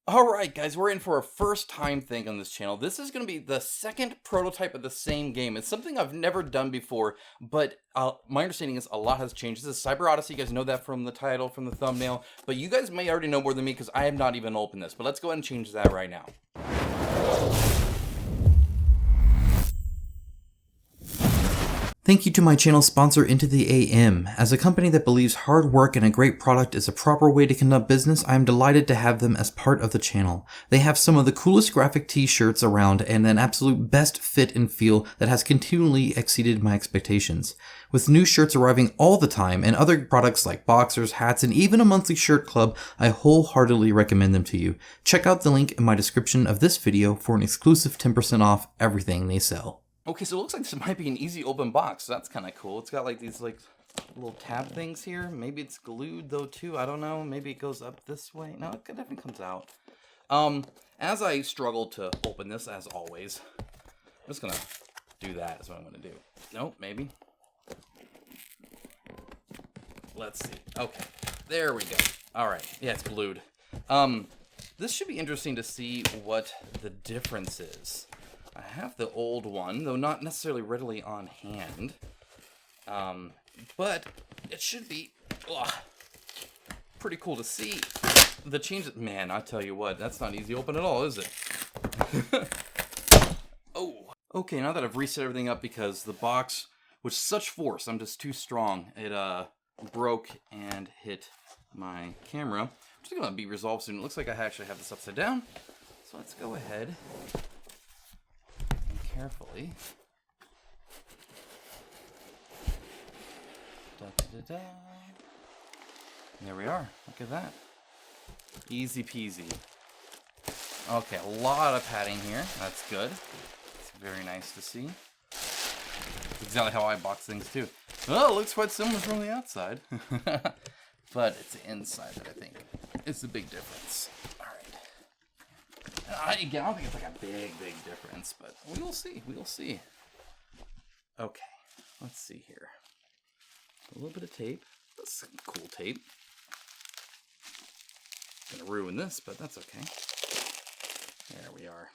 Alright guys, we're in for a first time thing on this channel. This is going to be the second prototype of the same game. It's something I've never done before, but my understanding is a lot has changed. This is Cyber Odyssey, you guys know that from the title, from the thumbnail, but you guys may already know more than me because I have not even opened this, but let's go ahead and change that right now. Thank you to my channel sponsor Into the AM. As a company that believes hard work and a great product is a proper way to conduct business, I am delighted to have them as part of the channel. They have some of the coolest graphic t-shirts around and an absolute best fit and feel that has continually exceeded my expectations. With new shirts arriving all the time and other products like boxers, hats, and even a monthly shirt club, I wholeheartedly recommend them to you. Check out the link in my description of this video for an exclusive 10% off everything they sell. Okay, so it looks like this might be an easy open box, so that's kind of cool. It's got like these little tab things here. Maybe it's glued though too, I don't know. Maybe it goes up this way. No, it definitely comes out. As I struggle to open this, as always, I'm just gonna do that is what I'm gonna do. Nope, maybe. Let's see. Okay, there we go. All right, yeah, it's glued. This should be interesting to see what the difference is. I have the old one, though not necessarily readily on hand. But it should be pretty cool to see the changes. Man, I tell you what, that's not easy to open at all, is it? Oh. Okay, now that I've reset everything up because the box with such force, I'm just too strong. It broke and hit my camera, which is going to be resolved soon. It looks like I actually have this upside down. So let's go ahead. Carefully. Da-da-da-da. There we are. Look at that. Easy peasy. Okay, a lot of padding here. That's good. It's very nice to see. It's exactly how I box things too. Oh, it looks quite similar from the outside. But it's the inside that I think is the big difference. Again, I don't think it's like a big difference, but we'll see. We'll see. Okay, let's see here. A little bit of tape. That's some cool tape. Gonna ruin this, but that's okay. There we are.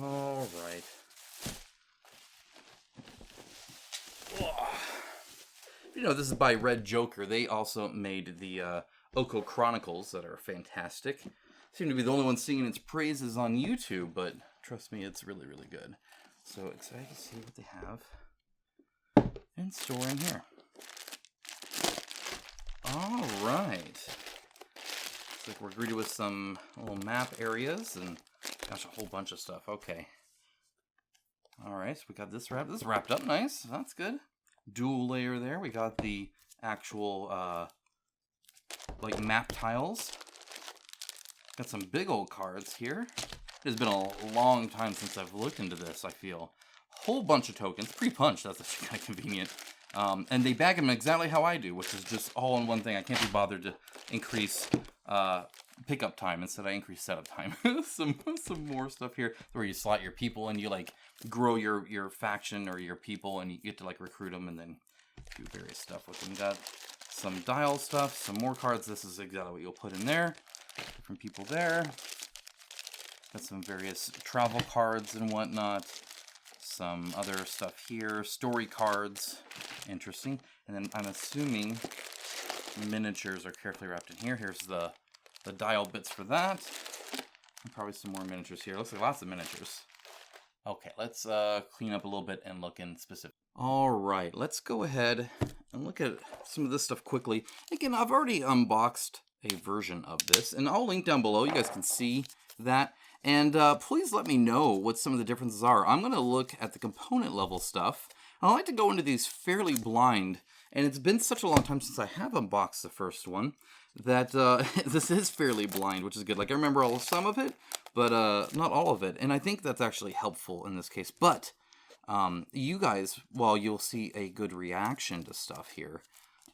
All right. You know, this is by Red Joker. They also made the Oko Chronicles that are fantastic. Seem to be the only one singing its praises on YouTube, but trust me, it's really good. So excited to see what they have in store in here. All right. Looks like we're greeted with some little map areas and gosh, a whole bunch of stuff. Okay. All right, so we got this wrapped. This is wrapped up nice. That's good. Dual layer there. We got the actual like map tiles. Got some big old cards here. It has been a long time since I've looked into this, I feel. Whole bunch of tokens. Pre-punched, that's actually kind of convenient. And they bag them exactly how I do, which is just all in one thing. I can't be bothered to increase pickup time. Instead, I increase setup time. some more stuff here where you slot your people and you like grow your faction or your people and you get to like recruit them and then do various stuff with them. You got some dial stuff, some more cards. This is exactly what you'll put in there. Different people there. Got some various travel cards and whatnot. Some other stuff here. Story cards. Interesting. And then I'm assuming miniatures are carefully wrapped in here. Here's the dial bits for that. And probably some more miniatures here. Looks like lots of miniatures. Okay, let's clean up a little bit and look in specific. Alright, let's go ahead and look at some of this stuff quickly. Again, I've already unboxed a version of this, and I'll link down below. You guys can see that, and please let me know what some of the differences are. I'm going to look at the component level stuff. I like to go into these fairly blind, and it's been such a long time since I have unboxed the first one that this is fairly blind, which is good. Like, I remember some of it, but not all of it, and I think that's actually helpful in this case. But you guys, while you'll see a good reaction to stuff here,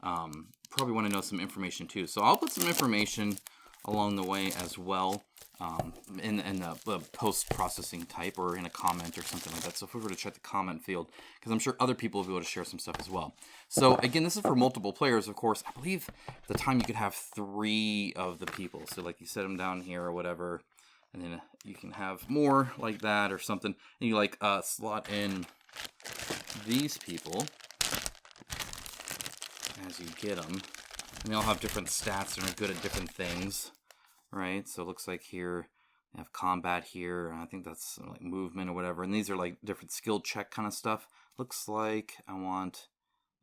probably want to know some information too. So I'll put some information along the way as well, in the post-processing type or in a comment or something like that. So if we were to check the comment field, because I'm sure other people will be able to share some stuff as well. So again, this is for multiple players, of course. I believe at the time you could have 3 of the people. So like you set them down here or whatever, and then you can have more like that or something. And you like slot in these people as you get them. And they all have different stats and are good at different things, right? So it looks like here you have combat here. And I think that's like movement or whatever. And these are like different skill check kind of stuff. Looks like I want,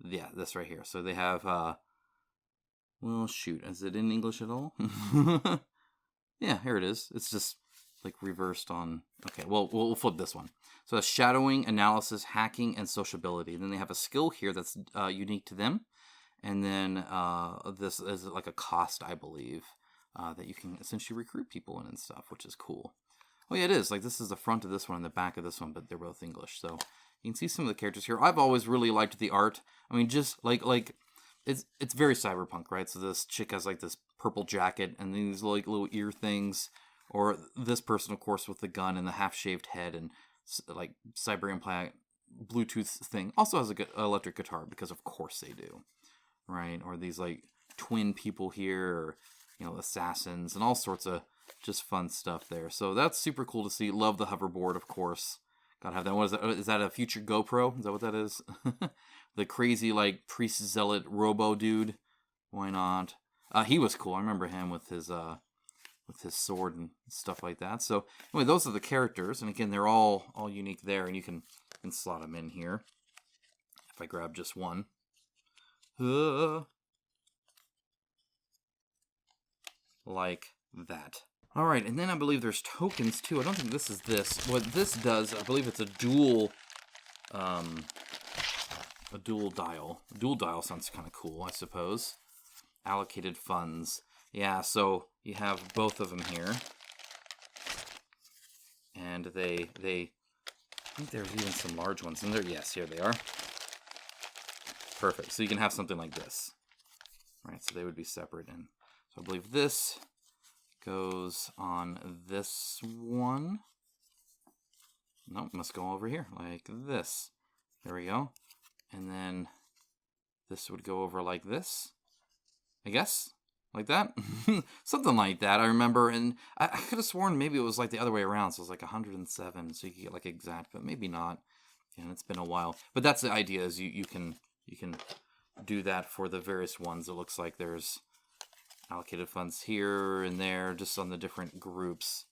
yeah, this right here. So they have, well, shoot, is it in English at all? Yeah, here it is. It's just like reversed on, okay, well, we'll flip this one. So that's shadowing, analysis, hacking, and sociability. Then they have a skill here that's unique to them. And then this is like a cost, I believe, that you can essentially recruit people in and stuff, which is cool. Oh yeah, it is. Like this is the front of this one and the back of this one, but they're both English. So you can see some of the characters here. I've always really liked the art. I mean, just like it's very cyberpunk, right? So this chick has like this purple jacket and these like little ear things, or this person, of course, with the gun and the half-shaved head and like cyber implant Bluetooth thing. Also has a good electric guitar because of course they do. Right, or these like twin people here, or assassins, and all sorts of just fun stuff there. So that's super cool to see. Love the hoverboard, of course. Gotta have that. What is that? Is that a future GoPro? Is that what that is? The crazy like priest zealot robo dude. Why not? He was cool. I remember him with his sword and stuff like that. So anyway, those are the characters, and again, they're all unique there, and you can slot them in here. If I grab just one. Like that. Alright, and then I believe there's tokens too. I don't think this is this. What this does, I believe it's a dual dial. A dual dial sounds kind of cool, I suppose. Allocated funds. Yeah, so you have both of them here. And they I think there's even some large ones in there. Yes, here they are. Perfect. So you can have something like this. Right, so they would be separate. And so I believe this goes on this one. Nope, must go over here like this. There we go. And then this would go over like this. I guess. Like that. Something like that, I remember. And I could have sworn maybe it was like the other way around. So it was like 107. So you could get like exact, but maybe not. And it's been a while. But that's the idea, is you can do that for the various ones. It looks like there's allocated funds here and there, just on the different groups.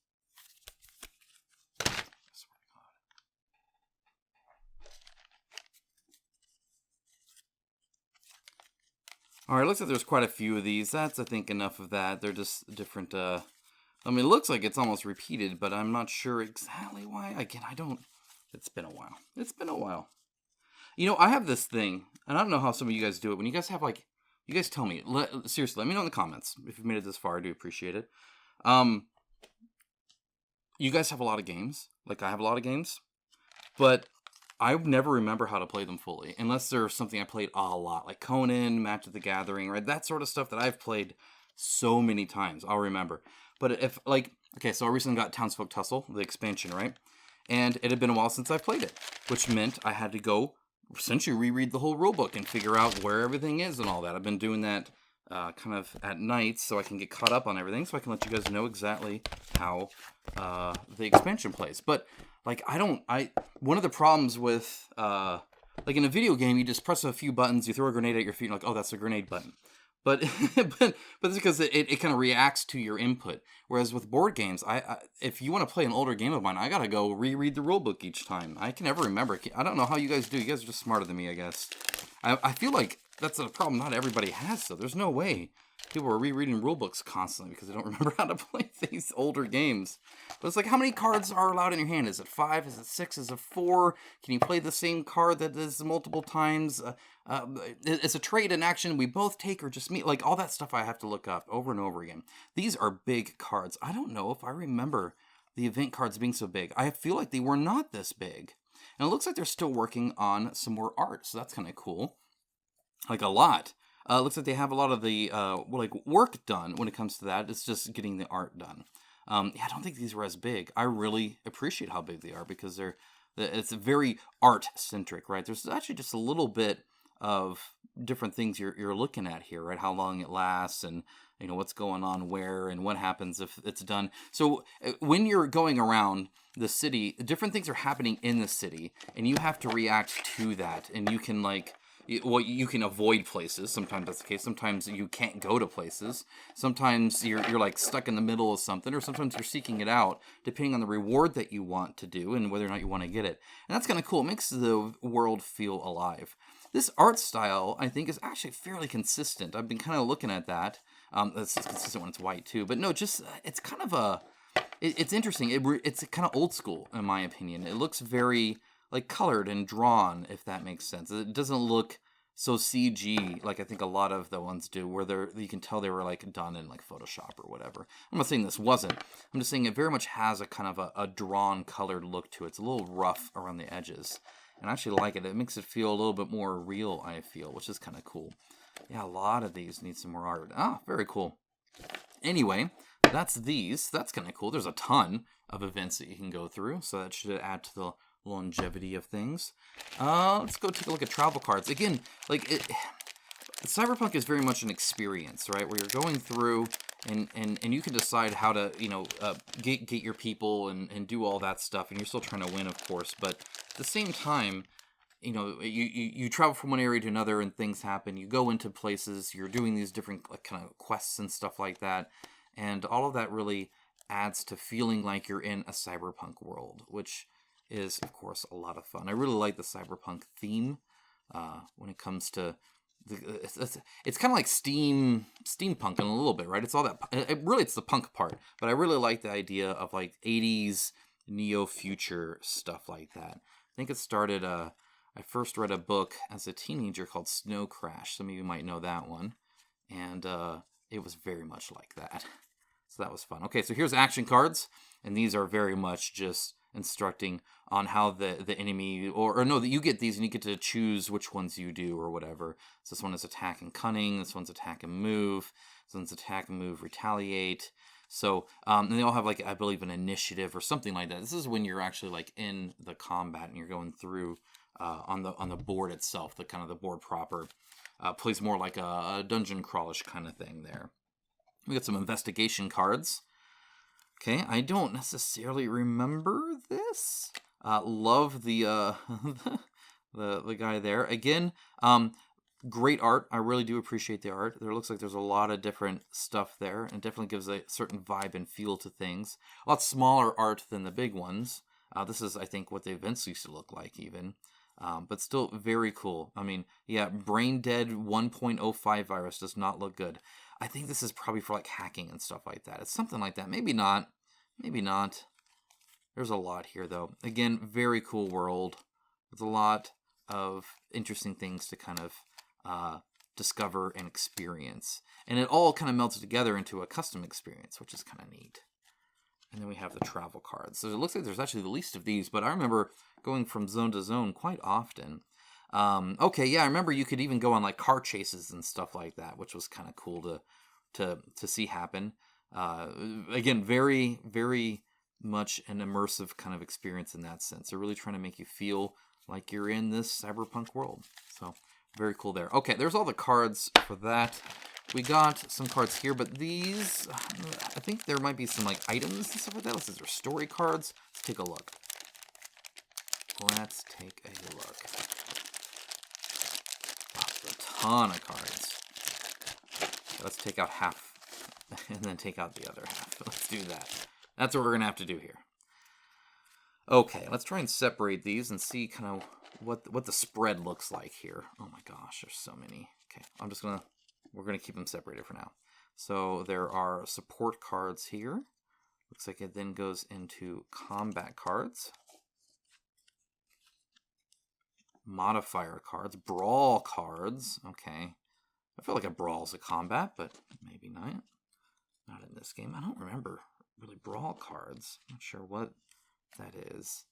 All right, looks like there's quite a few of these. That's, I think, enough of that. They're just different. I mean, it looks like it's almost repeated, but I'm not sure exactly why. Again, I don't. It's been a while. It's been a while. I have this thing, and I don't know how some of you guys do it. When you guys have, like, you guys tell me. Seriously, let me know in the comments. If you've made it this far, I do appreciate it. You guys have a lot of games. Like, I have a lot of games. But I never remember how to play them fully. Unless there's something I played a lot. Like Conan, Match of the Gathering, right? That sort of stuff that I've played so many times. I'll remember. But if, like, okay, so I recently got Townsfolk Tussle, the expansion, right? And it had been a while since I played it. Which meant I had to go essentially reread the whole rulebook and figure out where everything is and all that. I've been doing that kind of at night so I can get caught up on everything, so I can let you guys know exactly how the expansion plays. But like one of the problems with like in a video game, you just press a few buttons, you throw a grenade at your feet, and like, oh, that's a grenade button. But but it's because it kind of reacts to your input. Whereas with board games, I if you want to play an older game of mine, I gotta go reread the rulebook each time. I can never remember. I don't know how you guys do. You guys are just smarter than me, I guess. I feel like that's a problem not everybody has, though. There's no way people are rereading rulebooks constantly because they don't remember how to play these older games. But it's like, how many cards are allowed in your hand? Is it 5? Is it 6? Is it 4? Can you play the same card that is multiple times? It's a trade in action we both take or just meet. Like, all that stuff I have to look up over and over again. These are big cards. I don't know if I remember the event cards being so big. I feel like they were not this big. And it looks like they're still working on some more art, so that's kind of cool. Like, a lot. Looks like they have a lot of the like work done when it comes to that. It's just getting the art done. Yeah, I don't think these were as big. I really appreciate how big they are because it's very art centric, right? There's actually just a little bit of different things you're looking at here, right? How long it lasts, and what's going on where, and what happens if it's done. So when you're going around the city, different things are happening in the city, and you have to react to that, and you can you can avoid places. Sometimes that's the case. Sometimes you can't go to places. Sometimes you're like stuck in the middle of something, or sometimes you're seeking it out, depending on the reward that you want to do and whether or not you want to get it. And that's kind of cool. It makes the world feel alive. This art style, I think, is actually fairly consistent. I've been kind of looking at that. That's consistent when it's white too, but no, just it's kind of it's interesting. It's kind of old school in my opinion. It looks very like colored and drawn, if that makes sense. It doesn't look so CG like I think a lot of the ones do, where you can tell they were like done in like Photoshop or whatever. I'm not saying this wasn't. I'm just saying it very much has a kind of a drawn, colored look to it. It's a little rough around the edges, and I actually like it. It makes it feel a little bit more real, I feel, which is kind of cool. Yeah, a lot of these need some more art. Ah, very cool. Anyway, that's these. That's kind of cool. There's a ton of events that you can go through, so that should add to the longevity of things. Let's go take a look at travel cards. Again, Cyberpunk is very much an experience, right? Where you're going through and you can decide how to, get your people and do all that stuff, and you're still trying to win, of course, but at the same time, you travel from one area to another and things happen. You go into places, you're doing these different kind of quests and stuff like that, and all of that really adds to feeling like you're in a cyberpunk world, which is, of course, a lot of fun. I really like the cyberpunk theme when it comes to it's kind of like steampunk in a little bit, right? It's all that. It's the punk part, but I really like the idea of like 80s neo-future stuff like that. I think it started. I first read a book as a teenager called Snow Crash. Some of you might know that one, and it was very much like that. So that was fun. Okay, so here's action cards, and these are very much just instructing on how the enemy, or no, that you get these and you get to choose which ones you do or whatever. So this one is attack and cunning, this one's attack and move, this one's attack and move, retaliate. So and they all have like, I believe, an initiative or something like that. This is when you're actually like in the combat and you're going through on the board itself, the kind of the board proper. Plays more like a dungeon crawlish kind of thing there. We got some investigation cards. Okay, I don't necessarily remember this. Love the the guy there. Again, great art. I really do appreciate the art. There looks like there's a lot of different stuff there, and it definitely gives a certain vibe and feel to things. A lot smaller art than the big ones. This is, I think, what the events used to look like even. But still very cool. I mean, yeah, brain dead 1.05 virus does not look good. I think this is probably for like hacking and stuff like that. It's something like that. Maybe not. Maybe not. There's a lot here, though. Again, very cool world. There's a lot of interesting things to kind of discover and experience. And it all kind of melts together into a custom experience, which is kind of neat. And then we have the travel cards. So it looks like there's actually the least of these, but I remember going from zone to zone quite often. Okay, yeah, I remember you could even go on like car chases and stuff like that, which was kind of cool to see happen. Again, very, very much an immersive kind of experience in that sense. They're really trying to make you feel like you're in this cyberpunk world. So very cool there. Okay, there's all the cards for that. We got some cards here, but these, I think there might be some like items and stuff like that. These are story cards. Let's take a look. Let's take a look. Wow, a ton of cards. Let's take out half and then take out the other half. Let's do that. That's what we're going to have to do here. Okay, let's try and separate these and see kind of what the spread looks like here. Oh my gosh, there's so many. Okay, we're going to keep them separated for now. So there are support cards here. Looks like it then goes into combat cards. Modifier cards, brawl cards. Okay. I feel like a brawl is a combat, but maybe not. Not in this game. I don't remember really brawl cards. I'm not sure what that is.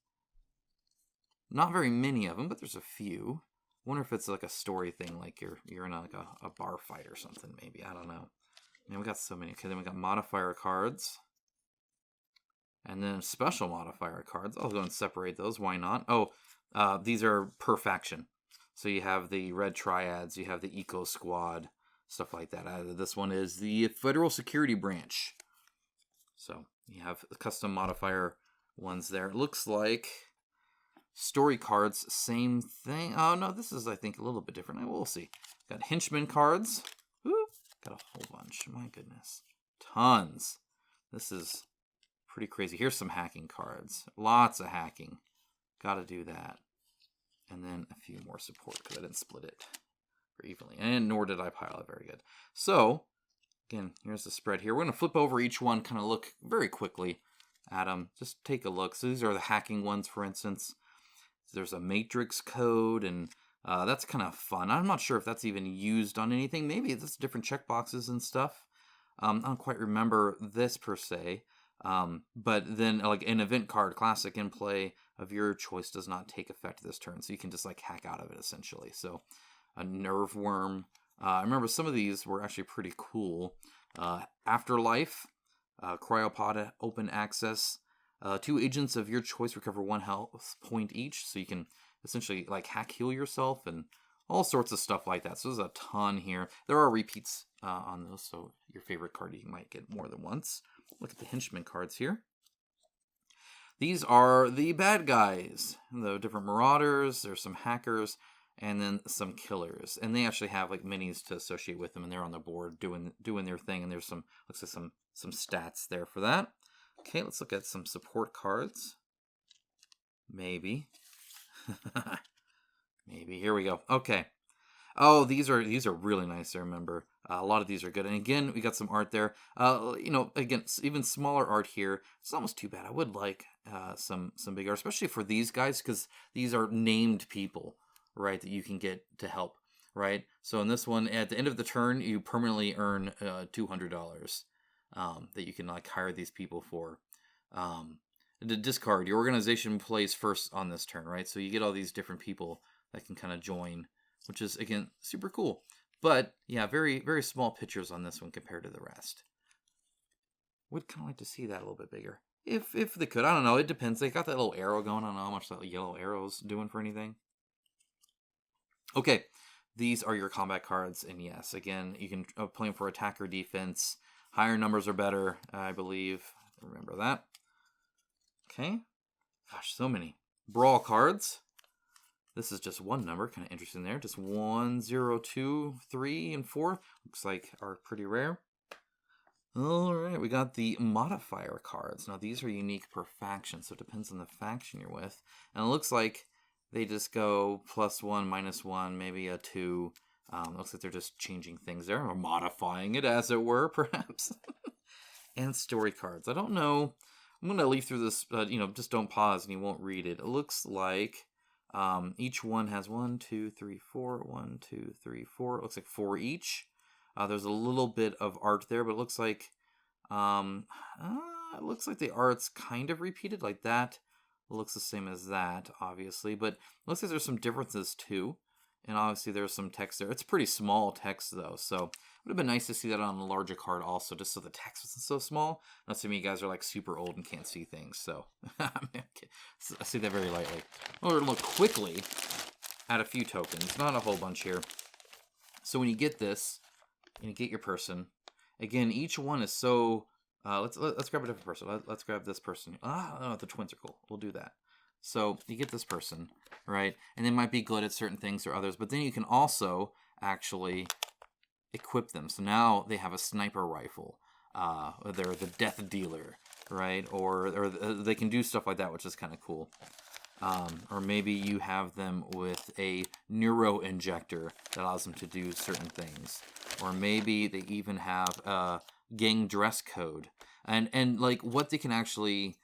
Not very many of them, but there's a few. wonder if it's like a story thing, like you're in like a bar fight or something, maybe. I don't know. Man, we got so many. Okay, then we got modifier cards. And then special modifier cards. I'll go and separate those. Why not? Oh, these are per faction. So you have the Red Triads, you have the Eco Squad, stuff like that. This one is the Federal Security Branch. So you have custom modifier ones there. It looks like story cards, same thing. Oh, no, this is, I think, a little bit different. We'll see. Got henchman cards. Woo, got a whole bunch. My goodness. Tons. This is pretty crazy. Here's some hacking cards. Lots of hacking. Got to do that. And then a few more support because I didn't split it very evenly. And nor did I pile it very good. So, again, here's the spread here. We're going to flip over each one, kind of look very quickly at them. Just take a look. So these are the hacking ones, for instance. There's a matrix code, and that's kind of fun. I'm not sure if that's even used on anything. Maybe it's different checkboxes and stuff. I don't quite remember this per se. But then, like, an event card, classic in play of your choice does not take effect this turn. So you can just, like, hack out of it, essentially. So, a nerve worm. I remember some of these were actually pretty cool. Afterlife, cryopod open access. 2 agents of your choice recover 1 health point each. So you can essentially, like, hack heal yourself and all sorts of stuff like that. So there's a ton here. There are repeats on those. So your favorite card you might get more than once. Look at the henchman cards here. These are the bad guys. The different marauders. There's some hackers. And then some killers. And they actually have like minis to associate with them. And they're on the board doing their thing. And there's some, looks like some stats there for that. Okay, let's look at some support cards. Maybe. Maybe. Here we go. Okay. Oh, these are really nice, I remember. A lot of these are good. And again, we got some art there. Again, even smaller art here. It's almost too bad. I would like some big art, especially for these guys, because these are named people, right, that you can get to help, right? So in this one, at the end of the turn, you permanently earn $200 that you can, like, hire these people for. The discard, your organization plays first on this turn, right? So you get all these different people that can kind of join, which is, again, super cool. But, yeah, very, very small pictures on this one compared to the rest. Would kind of like to see that a little bit bigger. If they could. I don't know. It depends. They got that little arrow going. I don't know how much that yellow arrow's doing for anything. Okay. These are your combat cards. And, yes, again, you can play them for attack or defense. Higher numbers are better, I believe. Remember that. Okay. Gosh, so many. Brawl cards. This is just one number, kind of interesting there. Just 1, 0, 2, 3, and 4. Looks like are pretty rare. All right, we got the modifier cards. Now, these are unique per faction, so it depends on the faction you're with. And it looks like they just go +1, -1, maybe a 2. Looks like they're just changing things there, or modifying it, as it were, perhaps. And story cards. I don't know. I'm going to leaf through this, just don't pause and you won't read it. It looks like each one has 1, 2, 3, 4, 1, 2, 3, 4. It looks like 4 each. There's a little bit of art there, but it looks like the art's kind of repeated. Like that looks the same as that, obviously, but it looks like there's some differences too. And obviously there's some text there. It's pretty small text though, so it would have been nice to see that on a larger card also, just so the text wasn't so small. Not so many guys are like super old and can't see things, so I see that very lightly. We're going to look quickly at a few tokens, not a whole bunch here. So when you get this, and you get your person, again, each one is so. Let's grab a different person. Let's grab this person. The twins are cool. We'll do that. So you get this person, right? And they might be good at certain things or others, but then you can also actually equip them. So now they have a sniper rifle. They're the death dealer, right? Or they can do stuff like that, which is kind of cool. Or maybe you have them with a neuro injector that allows them to do certain things. Or maybe they even have a gang dress code. And like what they can actually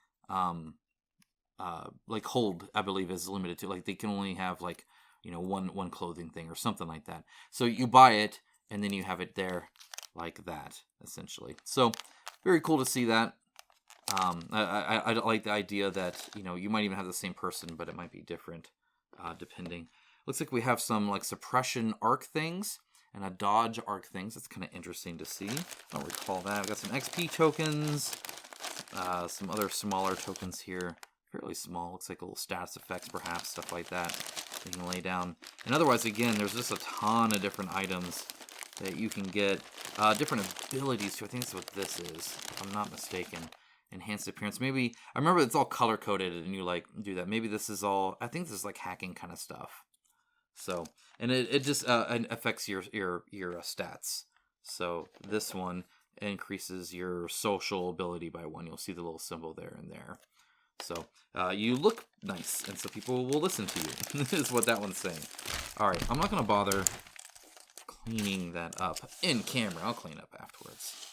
like hold, I believe, is limited to. Like they can only have like, one clothing thing or something like that. So you buy it and then you have it there like that, essentially. So very cool to see that. I like the idea that, you might even have the same person, but it might be different depending. Looks like we have some like suppression arc things and a dodge arc things. That's kind of interesting to see. I don't recall that. We've got some XP tokens, some other smaller tokens here. Fairly small. Looks like little status effects, perhaps, stuff like that you can lay down. And otherwise, again, there's just a ton of different items that you can get. Different abilities, too. I think that's what this is, if I'm not mistaken. Enhanced appearance. Maybe, I remember it's all color-coded and you, like, do that. Maybe this is all, I think this is, like, hacking kind of stuff. So, and it just affects your stats. So, this one increases your social ability by 1. You'll see the little symbol there and there. So, you look nice, and so people will listen to you, is what that one's saying. Alright, I'm not going to bother cleaning that up in camera. I'll clean it up afterwards.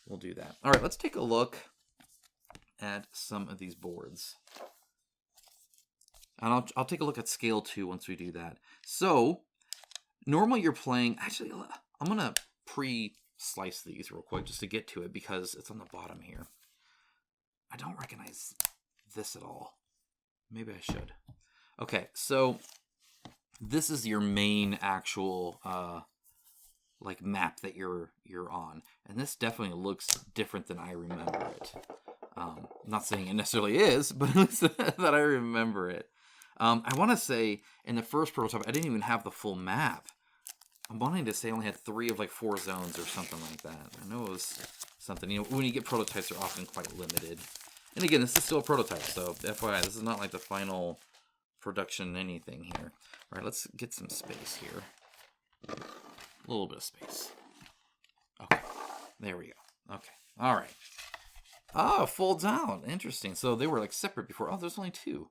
We'll do that. Alright, let's take a look at some of these boards. And I'll take a look at scale 2 once we do that. So, normally you're playing... Actually, I'm going to pre-slice these real quick just to get to it because it's on the bottom here. I don't recognize this at all. Maybe I should. Okay, so this is your main actual like map that you're on, and this definitely looks different than I remember it. I'm not saying it necessarily is, but at least that I remember it. I want to say in the first prototype I didn't even have the full map. I'm wanting to say I only had 3 of like 4 zones or something like that. I know it was something. You know, when you get prototypes, they're often quite limited. And again, this is still a prototype, so FYI, this is not like the final production anything here. All right, let's get some space here. A little bit of space. Okay, there we go. Okay, all right. Oh, folds out. Interesting. So they were like separate before. Oh, there's only 2.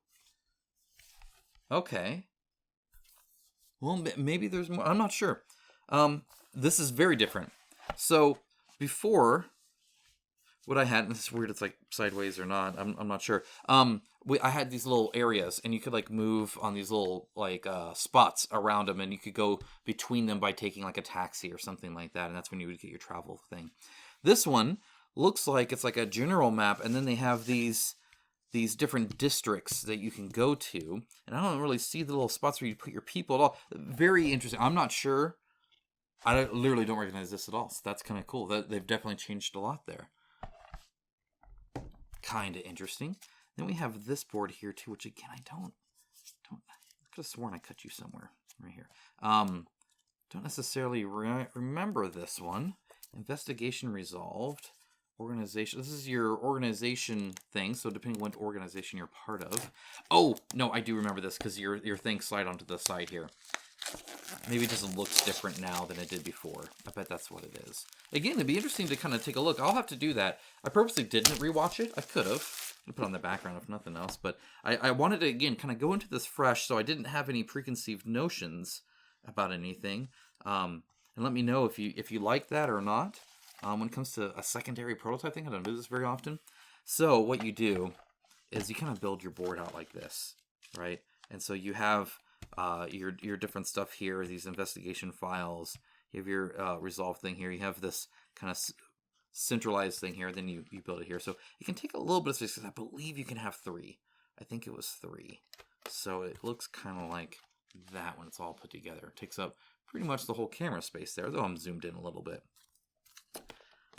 Okay. Well, maybe there's more. I'm not sure. This is very different. So before... What I had, and this is weird, it's like sideways or not, I'm not sure. I had these little areas, and you could like move on these little like spots around them, and you could go between them by taking like a taxi or something like that, and that's when you would get your travel thing. This one looks like it's like a general map, and then they have these different districts that you can go to, and I don't really see the little spots where you put your people at all. Very interesting. I'm not sure. I literally don't recognize this at all, so that's kind of cool. They've definitely changed a lot there. Kind of interesting. Then we have this board here too, which again I could have sworn I cut you somewhere right here. Don't necessarily remember this one. Investigation resolved. Organization. This is your organization thing. So depending on what organization you're part of. Oh no, I do remember this because your things slide onto the side here. Maybe it just looks different now than it did before. I bet that's what it is. Again, it'd be interesting to kind of take a look. I'll have to do that. I purposely didn't rewatch it. I could have. Put it on the background if nothing else. But I wanted to, again, kind of go into this fresh so I didn't have any preconceived notions about anything. And let me know if you like that or not. When it comes to a secondary prototype thing, I don't do this very often. So what you do is you kind of build your board out like this, right? And so you have... your different stuff here, these investigation files. You have your resolve thing here. You have this kind of centralized thing here. Then you build it here. So it can take a little bit of space. I believe you can have 3. I think it was 3. So it looks kind of like that when it's all put together. It takes up pretty much the whole camera space there, though I'm zoomed in a little bit.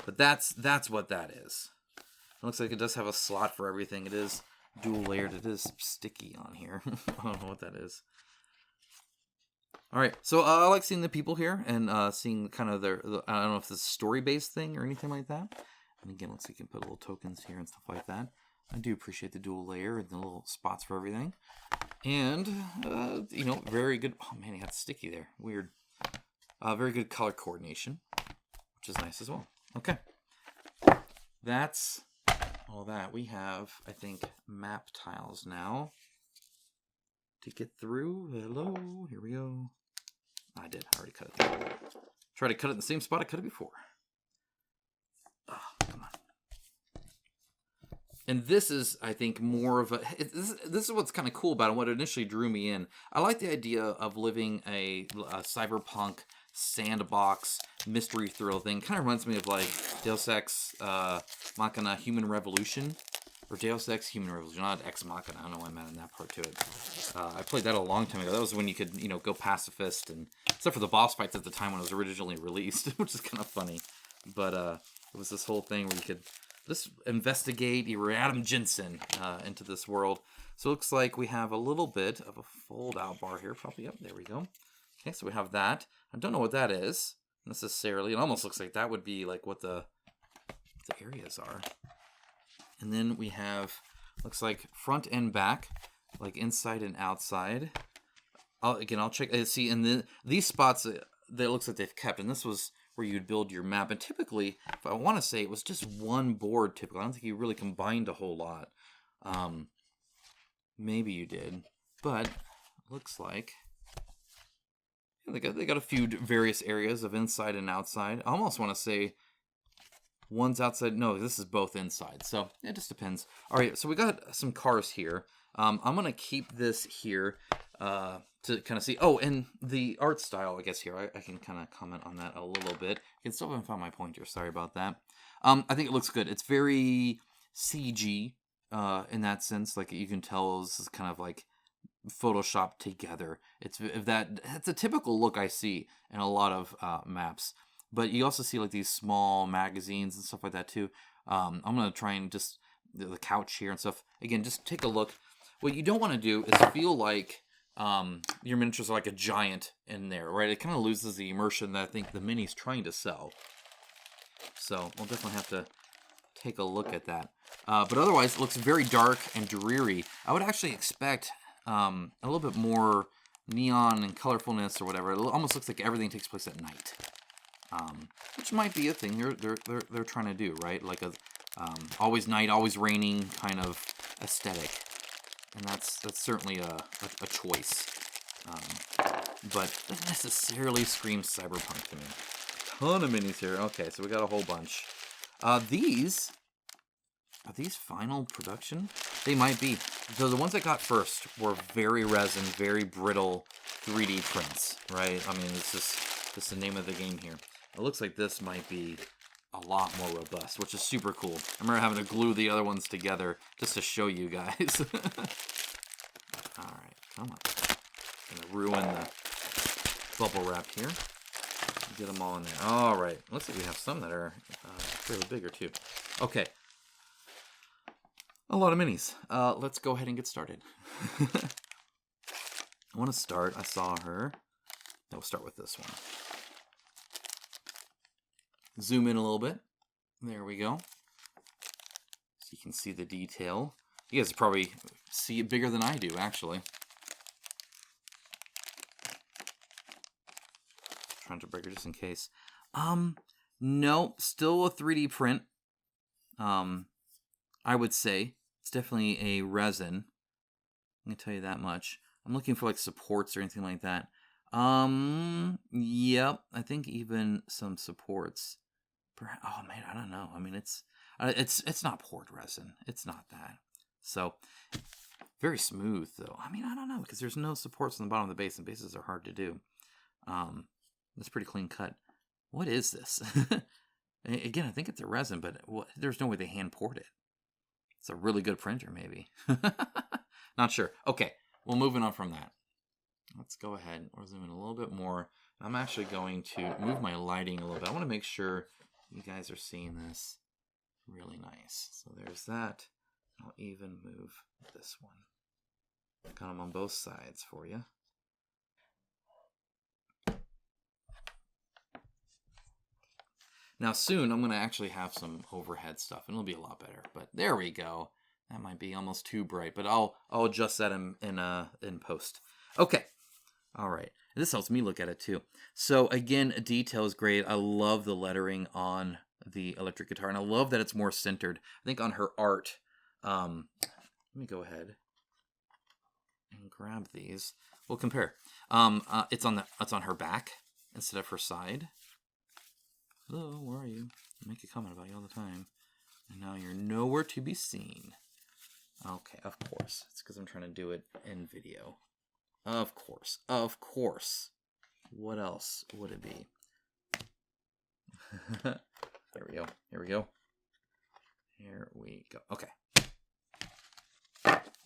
But that's what that is. It looks like it does have a slot for everything. It is dual layered. It is sticky on here. I don't know what that is. All right, so I like seeing the people here and seeing kind of their, I don't know if this is a story-based thing or anything like that. And again, let's see, you can put little tokens here and stuff like that. I do appreciate the dual layer and the little spots for everything. And, you know, very good, oh man, he got sticky there, weird. Very good color coordination, which is nice as well. Okay, that's all that. We have, I think, map tiles now to get through. Hello, here we go. I did. I already cut it through. Try to cut it in the same spot I cut it before. Oh, come on. And this is, I think, more of a... This is what's kind of cool about it, what initially drew me in. I like the idea of living a cyberpunk sandbox mystery thrill thing. Kind of reminds me of like Deus Ex Machina Human Revolution. or Deus Ex Human Revolution, not Ex Machina. I don't know why I'm adding that part to it. I played that a long time ago. That was when you could, you know, go pacifist, and except for the boss fights at the time when it was originally released, which is kind of funny. But it was this whole thing where you could just investigate. You were Adam Jensen into this world. So it looks like we have a little bit of a fold-out bar here. Probably, yep, there we go. Okay, so we have that. I don't know what that is necessarily. It almost looks like that would be like what the areas are. And then we have, looks like front and back, like inside and outside. I'll check. See, in these spots, that looks like they've kept. And this was where you'd build your map. And typically, if I want to say, it was just one board typically. I don't think you really combined a whole lot. Maybe you did. But looks like they got a few various areas of inside and outside. I almost want to say one's outside. No, this is both inside. So it just depends. All right, so we got some cars here. I'm going to keep this here to kind of see. Oh, and the art style, I guess, here. I can kind of comment on that a little bit. I can still haven't found my pointer. Sorry about that. I think it looks good. It's very CG in that sense. Like, you can tell this is kind of like Photoshop together. It's a typical look I see in a lot of maps. But you also see like these small magazines and stuff like that too. I'm going to try and just, the couch here and stuff. Again, just take a look. What you don't want to do is feel like your miniatures are like a giant in there, right? It kind of loses the immersion that I think the Mini's trying to sell. So we'll definitely have to take a look at that. But otherwise, it looks very dark and dreary. I would actually expect a little bit more neon and colorfulness or whatever. It almost looks like everything takes place at night. Which might be a thing they're trying to do, right? Like a always night, always raining kind of aesthetic, and that's certainly a choice. But doesn't necessarily scream cyberpunk to me. Ton of minis here. Okay, so we got a whole bunch. Are these final production? They might be. So the ones I got first were very resin, very brittle 3D prints, right? I mean, it's just the name of the game here. It looks like this might be a lot more robust, which is super cool. I remember having to glue the other ones together just to show you guys. All right, come on. I'm gonna ruin the bubble wrap here. Get them all in there. All right, looks like we have some that are fairly bigger too. Okay, a lot of minis. Let's go ahead and get started. I want to start. I saw her. We'll start with this one. Zoom in a little bit. There we go. So you can see the detail. You guys probably see it bigger than I do, actually. Trying to break her just in case. No, still a 3D print. I would say it's definitely a resin. I'm gonna tell you that much. I'm looking for like supports or anything like that. Yep. I think even some supports. Oh man, I don't know. I mean, it's not poured resin. It's not that. So very smooth though. I mean, I don't know because there's no supports on the bottom of the base, and bases are hard to do. That's pretty clean cut. What is this? Again, I think it's a resin, but there's no way they hand poured it. It's a really good printer, maybe. Not sure. Okay, well, moving on from that. Let's go ahead. We'll zoom in a little bit more. I'm actually going to move my lighting a little bit. I want to make sure you guys are seeing this really nice. So there's that. I'll even move this one. Got them on both sides for you. Now soon I'm going to actually have some overhead stuff and it'll be a lot better. But there we go. That might be almost too bright, but I'll adjust that in post. Okay. All right. This helps me look at it too. So again, detail is great. I love the lettering on the electric guitar, and I love that it's more centered. I think on her art, let me go ahead and grab these. We'll compare. It's on her back instead of her side. Hello, where are you? I make a comment about you all the time, and now you're nowhere to be seen. Okay, of course. It's because I'm trying to do it in video. Of course. Of course. What else would it be? There we go. Here we go. Here we go. Okay.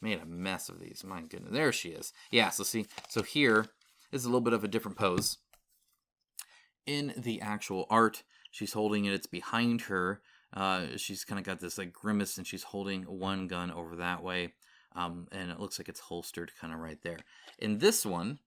Made a mess of these. My goodness. There she is. Yeah, so see. So here is a little bit of a different pose. In the actual art, she's holding it. It's behind her. She's kind of got this like grimace, and she's holding one gun over that way. And it looks like it's holstered kind of right there. In this one,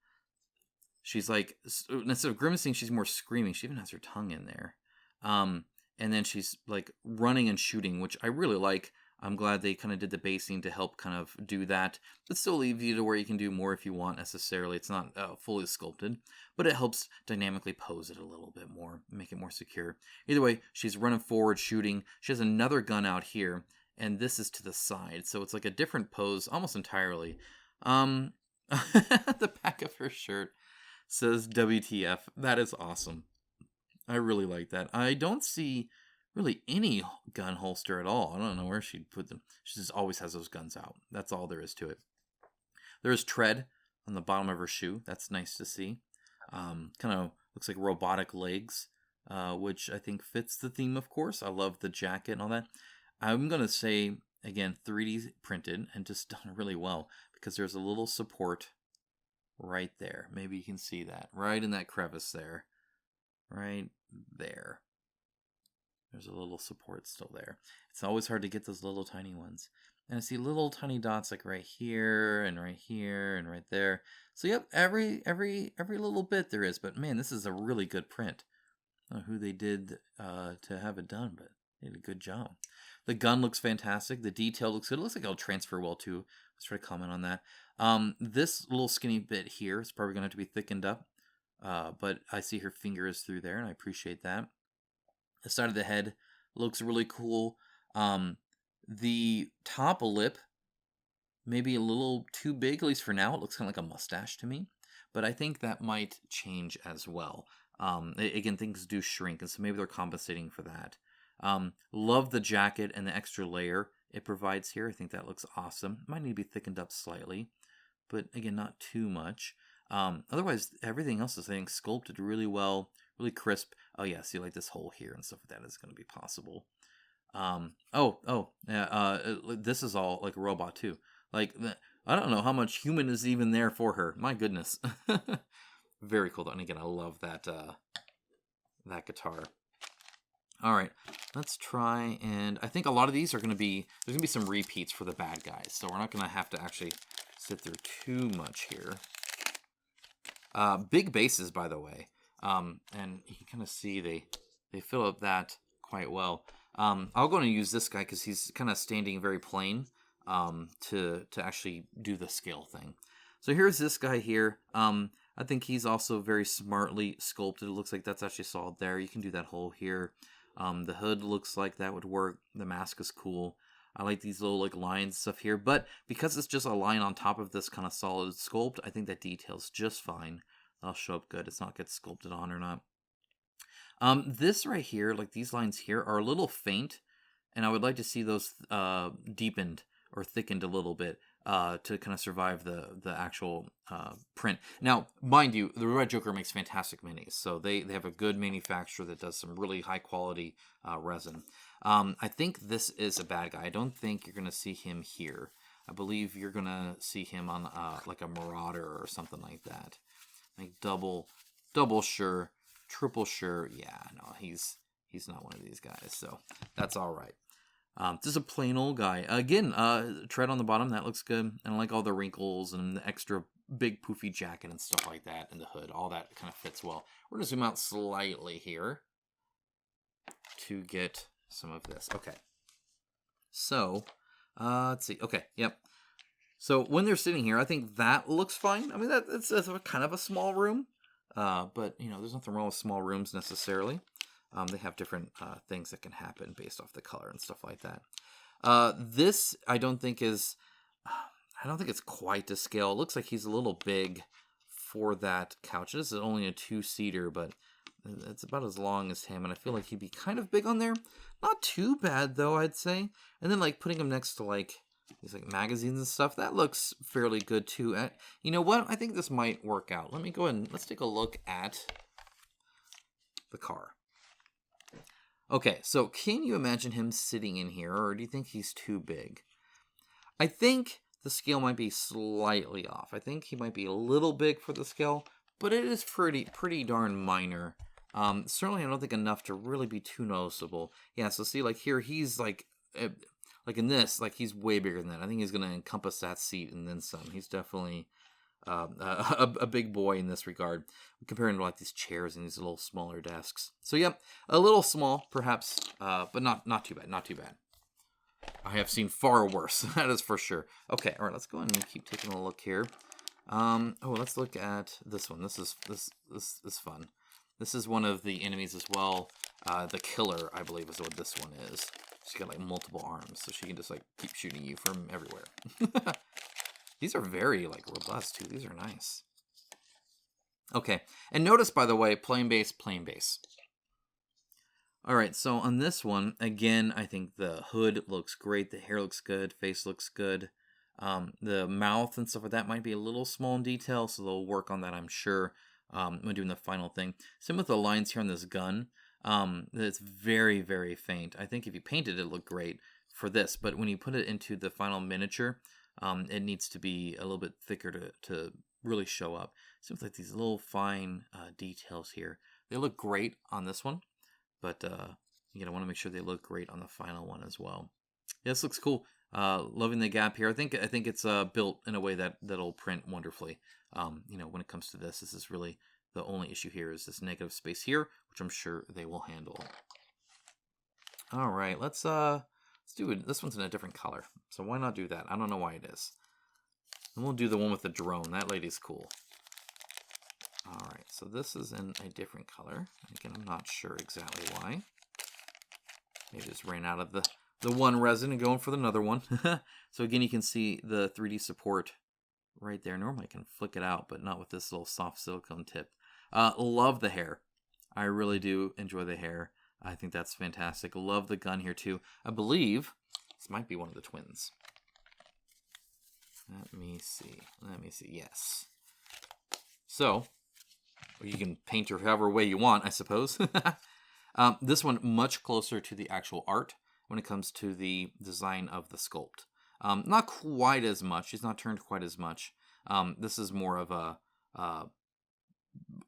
she's like, instead of grimacing, she's more screaming. She even has her tongue in there. And then she's like running and shooting, which I really like. I'm glad they kind of did the basing to help kind of do that. But still leave you to where you can do more if you want necessarily. It's not fully sculpted, but it helps dynamically pose it a little bit more, make it more secure. Either way, she's running forward, shooting. She has another gun out here, and this is to the side. So it's like a different pose almost entirely. The back of her shirt says WTF. That is awesome. I really like that. I don't see really any gun holster at all. I don't know where she'd put them. She just always has those guns out. That's all there is to it. There is tread on the bottom of her shoe. That's nice to see. Kind of looks like robotic legs, which I think fits the theme, of course. I love the jacket and all that. I'm going to say, again, 3D printed and just done really well because there's a little support right there. Maybe you can see that. Right in that crevice there. Right there. There's a little support still there. It's always hard to get those little tiny ones. And I see little tiny dots like right here and right here and right there. So yep, every little bit there is. But man, this is a really good print. I don't know who they did to have it done, but they did a good job. The gun looks fantastic. The detail looks good. It looks like it'll transfer well too. Let's try to comment on that. This little skinny bit here is probably going to have to be thickened up. But I see her finger is through there, and I appreciate that. The side of the head looks really cool. The top lip, maybe a little too big, at least for now. It looks kind of like a mustache to me. But I think that might change as well. Again, things do shrink, and so maybe they're compensating for that. Love the jacket and the extra layer it provides here. I think that looks awesome. Might need to be thickened up slightly, but again, not too much. Otherwise, everything else is, I think, sculpted really well, really crisp. Oh yeah, see like this hole here and stuff like that is going to be possible. This is all like a robot too. Like, I don't know how much human is even there for her. My goodness. Very cool though. And again, I love that, that guitar. All right, let's try, and I think a lot of these are going to be, there's going to be some repeats for the bad guys, so we're not going to have to actually sit through too much here. Big bases, by the way, and you can kind of see they fill up that quite well. I'll go and use this guy because he's kind of standing very plain to actually do the scale thing. So here's this guy here. I think he's also very smartly sculpted. It looks like that's actually solid there. You can do that hole here. The hood looks like that would work. The mask is cool. I like these little like lines and stuff here, but because it's just a line on top of this kind of solid sculpt, I think that detail's just fine. That'll show up good. It's not get sculpted on or not. This right here, like these lines here, are a little faint, and I would like to see those deepened or thickened a little bit to kind of survive the actual print. Now, mind you, the Red Joker makes fantastic minis, so they have a good manufacturer that does some really high quality resin. I think this is a bad guy. I don't think you're going to see him here. I believe you're going to see him on like a Marauder or something like that. Like double sure, triple sure. Yeah, no, he's not one of these guys, so that's all right. Just a plain old guy. Again, tread on the bottom, that looks good. And I like all the wrinkles and the extra big poofy jacket and stuff like that, and the hood. All that kind of fits well. We're going to zoom out slightly here to get some of this. Okay. So, let's see. Okay, yep. So when they're sitting here, I think that looks fine. I mean, it's kind of a small room. But, you know, there's nothing wrong with small rooms necessarily. They have different things that can happen based off the color and stuff like that. This, I don't think it's quite to scale. It looks like he's a little big for that couch. This is only a 2-seater, but it's about as long as him, and I feel like he'd be kind of big on there. Not too bad, though, I'd say. And then, like, putting him next to, like, these, like, magazines and stuff, that looks fairly good, too. You know what? I think this might work out. Let me go ahead and let's take a look at the car. Okay, so can you imagine him sitting in here, or do you think he's too big? I think the scale might be slightly off. I think he might be a little big for the scale, but it is pretty darn minor. Certainly I don't think enough to really be too noticeable. Yeah, so see, like here, he's like in this, like he's way bigger than that. I think he's going to encompass that seat and then some. He's definitely a big boy in this regard, comparing to like these chairs and these little smaller desks. So yeah, a little small perhaps, but not too bad, not too bad. I have seen far worse, that is for sure. Okay, all right, let's go ahead and keep taking a look here. Let's look at this one. This is fun. This is one of the enemies as well. The killer, I believe, is what this one is. She's got like multiple arms, so she can just like keep shooting you from everywhere. These are very like robust too. These are nice. Okay, and notice, by the way, plain base, plain base. All right, so on this one, again, I think the hood looks great. The hair looks good. Face looks good. The mouth and stuff like that might be a little small in detail, so they'll work on that, I'm sure, when doing the final thing. Same with the lines here on this gun. It's very, very faint. I think if you painted it, it'd look great for this, but when you put it into the final miniature, it needs to be a little bit thicker to really show up. Seems like these little fine details here. They look great on this one, but I want to make sure they look great on the final one as well. Yeah, this looks cool. Loving the gap here. I think it's built in a way that'll print wonderfully. When it comes to this is really the only issue here is this negative space here, which I'm sure they will handle. All right, let's do it. This one's in a different color, so why not do that? I don't know why it is. And we'll do the one with the drone. That lady's cool. All right, so this is in a different color. Again, I'm not sure exactly why. Maybe just ran out of the one resin and going for another one. So again, you can see the 3D support right there. Normally I can flick it out, but not with this little soft silicone tip. Love the hair. I really do enjoy the hair. I think that's fantastic. Love the gun here too. I believe this might be one of the twins. Let me see. Yes. So you can paint her however way you want, I suppose. This one much closer to the actual art when it comes to the design of the sculpt. Not quite as much. She's not turned quite as much. This is more of a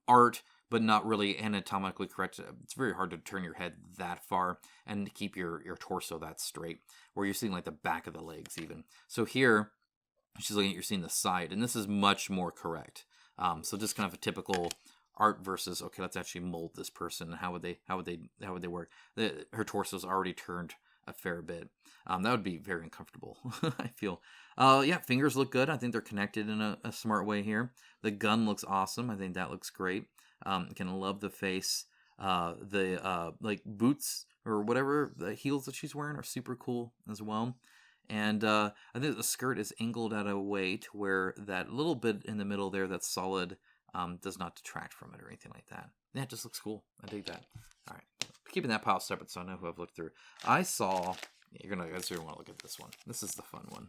art, but not really anatomically correct. It's very hard to turn your head that far and keep your torso that straight, where you're seeing like the back of the legs even. So here, she's looking at, you're seeing the side, and this is much more correct. So just kind of a typical art versus, okay, let's actually mold this person. How would they work? Her torso's already turned a fair bit. That would be very uncomfortable, I feel. Yeah, fingers look good. I think they're connected in a smart way here. The gun looks awesome. I think that looks great. Can love the face. The like boots or whatever, the heels that she's wearing are super cool as well. And I think the skirt is angled at a way to where that little bit in the middle there that's solid does not detract from it or anything like that. Yeah, it just looks cool. I dig that. All right. Keeping that pile separate so I know who I've looked through. I saw... You're going to want to look at this one. This is the fun one.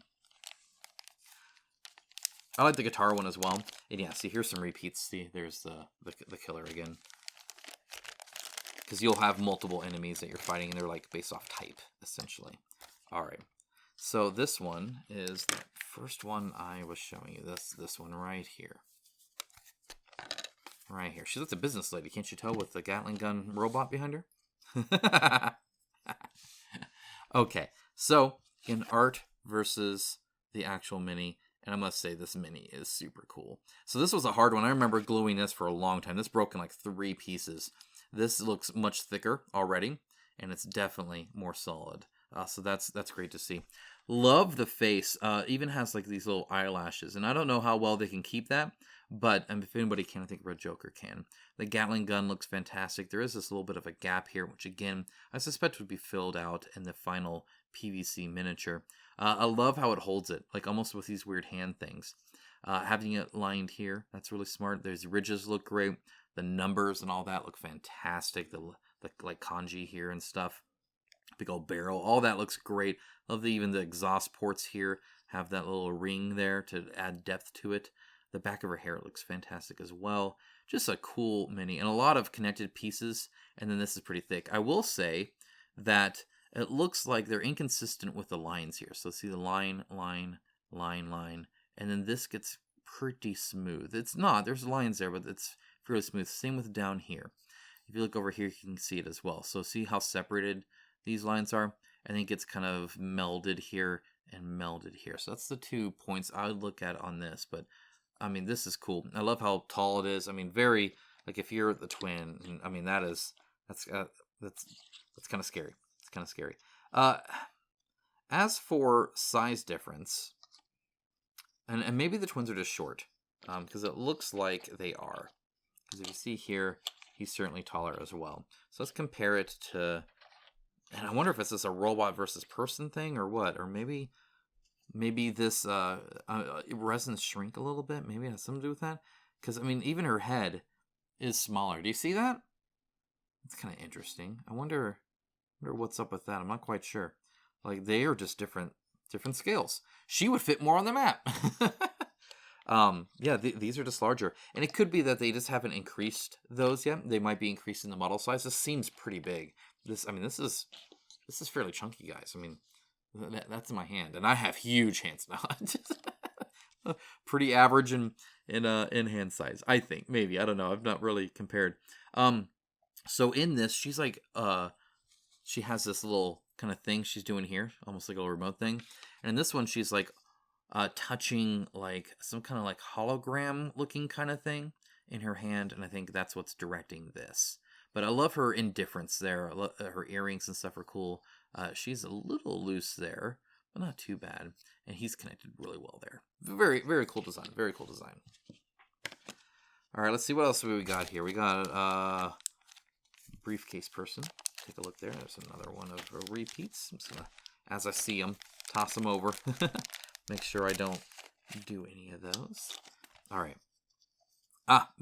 I like the guitar one as well. And yeah, see, here's some repeats. See, there's the killer again. Because you'll have multiple enemies that you're fighting, and they're like based off type, essentially. All right. So this one is the first one I was showing you. This one right here. Right here. She's like a business lady. Can't you tell with the Gatling gun robot behind her? Okay. So, in art versus the actual mini. And I must say, this mini is super cool. So this was a hard one. I remember gluing this for a long time. This broke in like 3 pieces. This looks much thicker already. And it's definitely more solid. So that's great to see. Love the face. Even has like these little eyelashes. And I don't know how well they can keep that. But if anybody can, I think Red Joker can. The Gatling gun looks fantastic. There is this little bit of a gap here, which again, I suspect would be filled out in the final PVC miniature. I love how it holds it, like almost with these weird hand things. Having it lined here, that's really smart. Those ridges look great. The numbers and all that look fantastic. The like kanji here and stuff. Big old barrel. All that looks great. Love even the exhaust ports here have that little ring there to add depth to it. The back of her hair looks fantastic as well. Just a cool mini and a lot of connected pieces. And then this is pretty thick. I will say that it looks like they're inconsistent with the lines here. So see the line, line. And then this gets pretty smooth. It's not. There's lines there, but it's fairly smooth. Same with down here. If you look over here, you can see it as well. So see how separated these lines are? And then it gets kind of melded here and melded here. So that's the 2 points I would look at on this. But, I mean, this is cool. I love how tall it is. I mean, very, like, if you're the twin, I mean, that's kind of scary. It's kind of scary. As for size difference, and maybe the twins are just short, because it looks like they are. Because if you see here, he's certainly taller as well. So let's compare it to, and I wonder if it's just a robot versus person thing or what, or maybe this resins shrink a little bit. Maybe it has something to do with that. Because I mean, even her head is smaller. Do you see that? It's kind of interesting. I wonder what's up with that. I'm not quite sure. Like, they are just different scales. She would fit more on the map. Yeah, these are just larger. And it could be that they just haven't increased those yet. They might be increasing the model size. This seems pretty big. This is fairly chunky, guys. I mean, that's my hand. And I have huge hands now. Pretty average in hand size, I think. Maybe. I don't know. I've not really compared. So in this, she's like, she has this little kind of thing she's doing here, almost like a little remote thing. And in this one, she's like touching like some kind of like hologram looking kind of thing in her hand. And I think that's what's directing this. But I love her indifference there. Her earrings and stuff are cool. She's a little loose there, but not too bad. And he's connected really well there. Very, very cool design. Very cool design. All right, let's see what else we got here. We got briefcase person. Take a look there. There's another one of repeats. I'm just gonna, as I see them, toss them over. Make sure I don't do any of those. All right.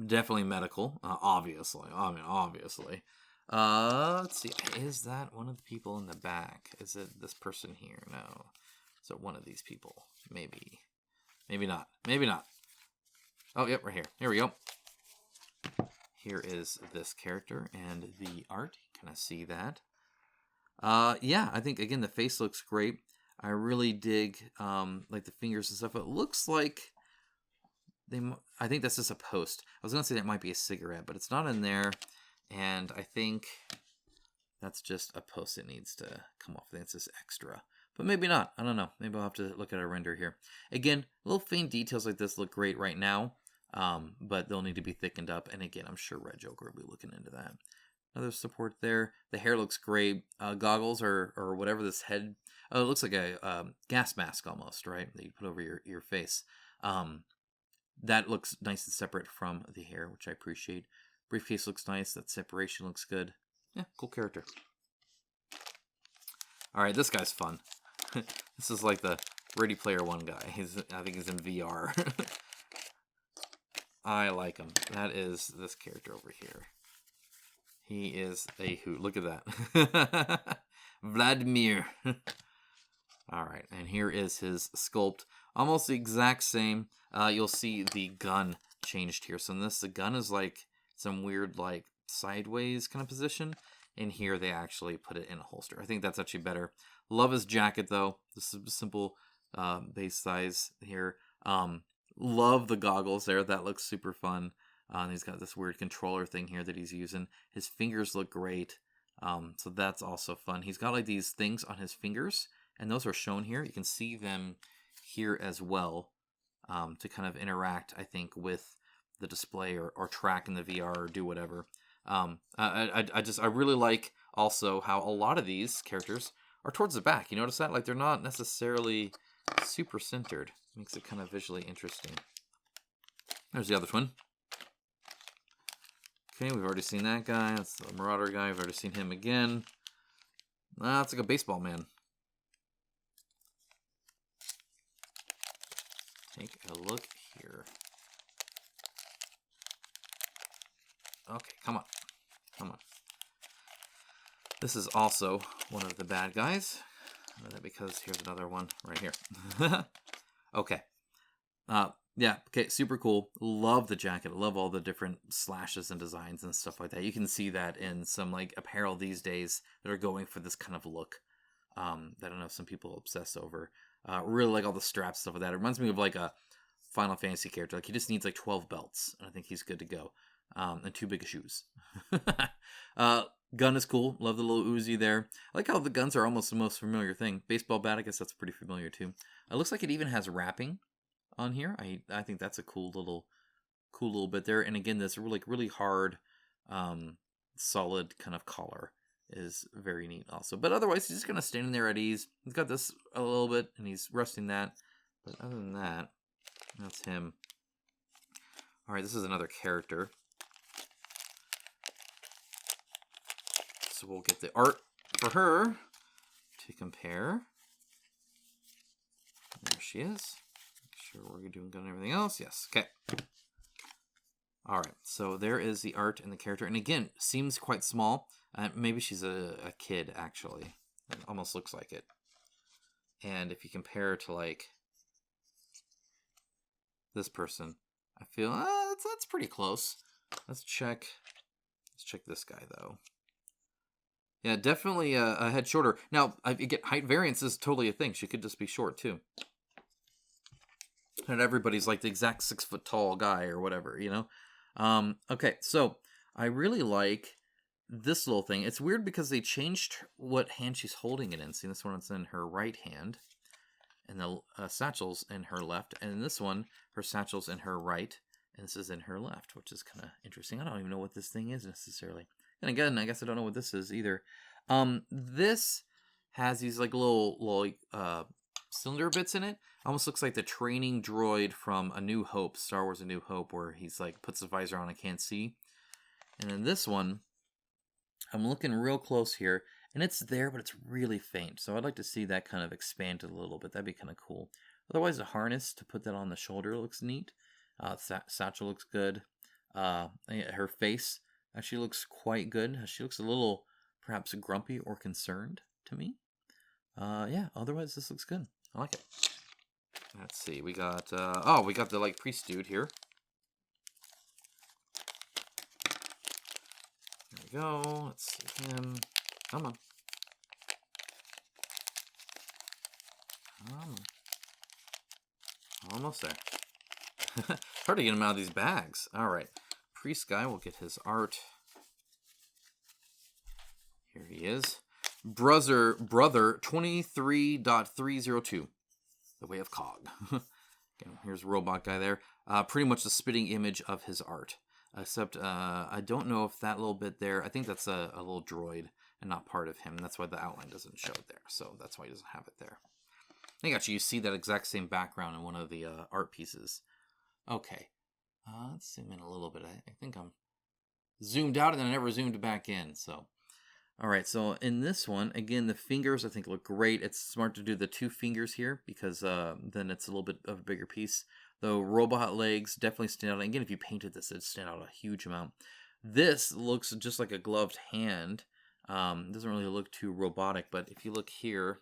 Definitely medical. Obviously. I mean, obviously. Let's see. Is that one of the people in the back? Is it this person here? No. Is it one of these people? Maybe. Maybe not. Maybe not. Oh, yep, right here. Here we go. Here is this character and the art. You kind of see that. Yeah, I think, again, the face looks great. I really dig, like, the fingers and stuff. It looks like I think that's just a post. I was going to say that might be a cigarette, but it's not in there. And I think that's just a post that needs to come off. I think it's just extra. But maybe not. I don't know. Maybe I'll have to look at a render here. Again, little faint details like this look great right now. But they'll need to be thickened up. And again, I'm sure Red Joker will be looking into that. Another support there. The hair looks great. Goggles or whatever this head. Oh, it looks like a gas mask almost, right? That you put over your face. That looks nice and separate from the hair, which I appreciate. Briefcase looks nice. That separation looks good. Yeah, cool character. All right, this guy's fun. This is like the Ready Player One guy. I think he's in VR. I like him. That is this character over here. He is a hoot. Look at that. Vladimir. All right, and here is his sculpt. Almost the exact same. You'll see the gun changed here. So in this, the gun is like some weird like sideways kind of position. In here, they actually put it in a holster. I think that's actually better. Love his jacket, though. This is simple base size here. Love the goggles there. That looks super fun. And he's got this weird controller thing here that he's using. His fingers look great. So that's also fun. He's got like these things on his fingers, and those are shown here. You can see them here as well to kind of interact, I think, with the display or track in the VR or do whatever. I really like also how a lot of these characters are towards the back. You notice that? Like, they're not necessarily super centered. Makes it kind of visually interesting. There's the other twin. Okay, we've already seen that guy. That's the Marauder guy. We've already seen him again. It's like a baseball man. Take a look here. Okay, come on. Come on. This is also one of the bad guys. Because here's another one right here. Okay. Yeah, okay, super cool. Love the jacket. I love all the different slashes and designs and stuff like that. You can see that in some like apparel these days that are going for this kind of look. that I know some people obsess over. Really like all the straps, stuff like that. It reminds me of like a Final Fantasy character. Like he just needs like 12 belts, and I think he's good to go. And 2 big shoes. Gun is cool. Love the little Uzi there. I like how the guns are almost the most familiar thing. Baseball bat, I guess that's pretty familiar too. It looks like it even has wrapping on here. I think that's a cool little bit there. And again, this really hard, solid kind of collar is very neat also. But otherwise, he's just kind of standing there at ease. He's got this a little bit, and he's resting that. But other than that, that's him. All right, this is another character. So we'll get the art for her to compare. There she is. Make sure we're doing good and everything else. Yes. Okay. All right. So there is the art and the character. And again, seems quite small. Maybe she's a kid, actually. It almost looks like it. And if you compare to, like, this person, I feel that's pretty close. Let's check this guy, though. Yeah, definitely a head shorter. Now, you get height variance is totally a thing. She could just be short, too. Not everybody's like the exact 6 foot tall guy or whatever, you know? Okay, so I really like this little thing. It's weird because they changed what hand she's holding it in. See, this one, it's in her right hand. And the satchel's in her left. And in this one, her satchel's in her right. And this is in her left, which is kind of interesting. I don't even know what this thing is necessarily. And again, I guess I don't know what this is either. This has these like little cylinder bits in it. Almost looks like the training droid from A New Hope, Star Wars A New Hope, where he's like puts the visor on and can't see. And then this one, I'm looking real close here, and it's there, but it's really faint. So I'd like to see that kind of expanded a little bit. That'd be kind of cool. Otherwise, the harness to put that on the shoulder looks neat. Satchel looks good. Her face actually looks quite good. She looks a little, perhaps, grumpy or concerned to me. Yeah, otherwise, this looks good. I like it. Let's see. We got, we got the, like, priest dude here. There we go. Let's see him. Come on. Almost there. Hard to get him out of these bags. All right. Priest guy will get his art. Here he is. Brother 23.302. The Way of Cog. Again, here's robot guy there. Pretty much the spitting image of his art. Except I don't know if that little bit there, I think that's a little droid and not part of him. That's why the outline doesn't show it there. So that's why he doesn't have it there. I think actually you see that exact same background in one of the art pieces. Okay. Let's zoom in a little bit. I think I'm zoomed out and then I never zoomed back in. So, all right. So in this one, again, the fingers I think look great. It's smart to do the 2 fingers here because then it's a little bit of a bigger piece. The robot legs definitely stand out. And again, if you painted this, it'd stand out a huge amount. This looks just like a gloved hand. It doesn't really look too robotic, but if you look here,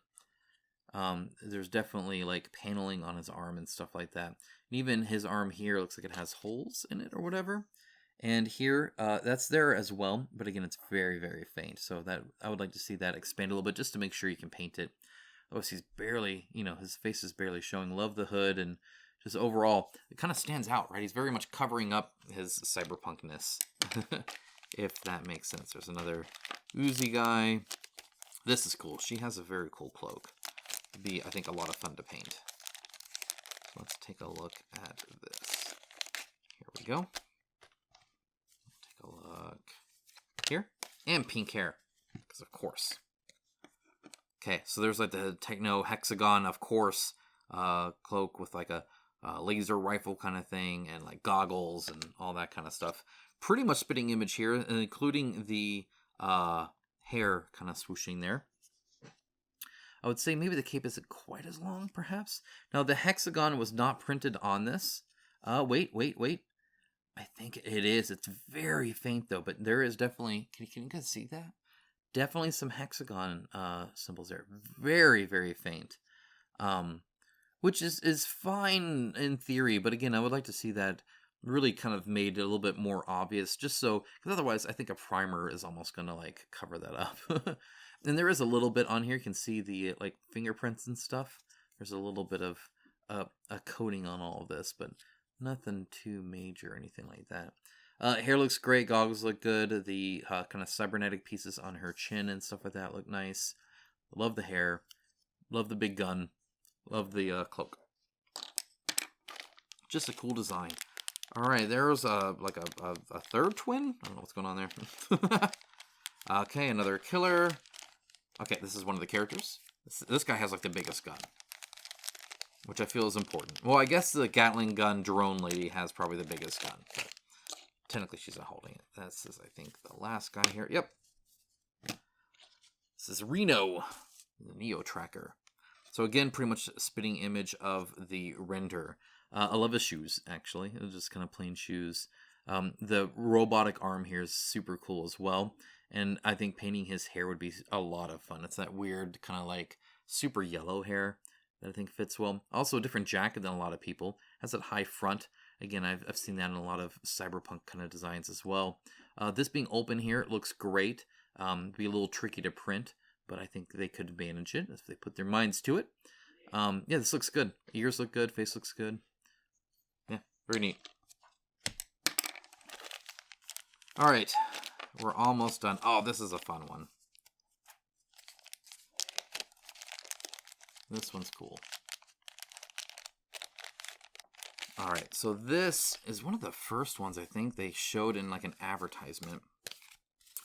there's definitely like paneling on his arm and stuff like that. And even his arm here looks like it has holes in it or whatever. And here, that's there as well. But again, it's very, very faint. So that I would like to see that expand a little bit just to make sure you can paint it. Otherwise, he's barely, his face is barely showing. Love the hood and just overall, it kind of stands out, right? He's very much covering up his cyberpunkness, if that makes sense. There's another Uzi guy. This is cool. She has a very cool cloak. It'd be, I think, a lot of fun to paint. So let's take a look at this. Here we go. Take a look here. And pink hair, because of course. Okay, so there's like the techno hexagon, of course, cloak with like a laser rifle kind of thing and like goggles and all that kind of stuff. Pretty much spitting image here, including the hair kind of swooshing there. I would say maybe the cape isn't quite as long, perhaps. Now, the hexagon was not printed on this. Wait. I think it is. It's very faint, though, but there is definitely... Can you guys see that? Definitely some hexagon symbols there. Very, very faint. Which is fine in theory, but again, I would like to see that really kind of made a little bit more obvious, just so... Because otherwise, I think a primer is almost going to, like, cover that up. And there is a little bit on here. You can see the like fingerprints and stuff. There's a little bit of a coating on all of this, but nothing too major or anything like that. Hair looks great. Goggles look good. The kind of cybernetic pieces on her chin and stuff like that look nice. Love the hair. Love the big gun. Love the cloak. Just a cool design. All right, there's like a third twin. I don't know what's going on there. Okay, another killer. Okay, this is one of the characters. This guy has like the biggest gun, which I feel is important. Well, I guess the Gatling gun drone lady has probably the biggest gun, but technically she's not holding it. This is, I think, the last guy here. Yep. This is Reno, the Neo tracker. So again, pretty much a spitting image of the render. I love his shoes, actually. It's just kind of plain shoes. The robotic arm here is super cool as well. And I think painting his hair would be a lot of fun. It's that weird kind of like super yellow hair that I think fits well. Also a different jacket than a lot of people. Has that high front. Again, I've seen that in a lot of cyberpunk kind of designs as well. This being open here, it looks great. Be a little tricky to print, but I think they could manage it if they put their minds to it. Yeah, this looks good. Ears look good. Face looks good. Yeah, very neat. All right, we're almost done. Oh, this is a fun one. This one's cool. All right, so this is one of the first ones I think they showed in like an advertisement.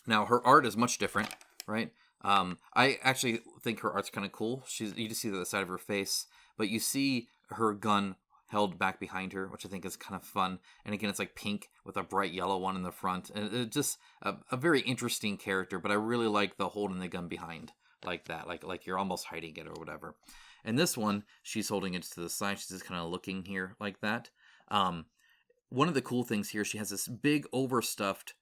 Now, her art is much different, right? I actually think her art's kind of cool. You just see the side of her face, but you see her gun held back behind her, which I think is kind of fun. And again, it's like pink with a bright yellow one in the front. And it's just a very interesting character, but I really like the holding the gun behind like that, like you're almost hiding it or whatever. And this one, she's holding it to the side. She's just kind of looking here like that. One of the cool things here, she has this big overstuffed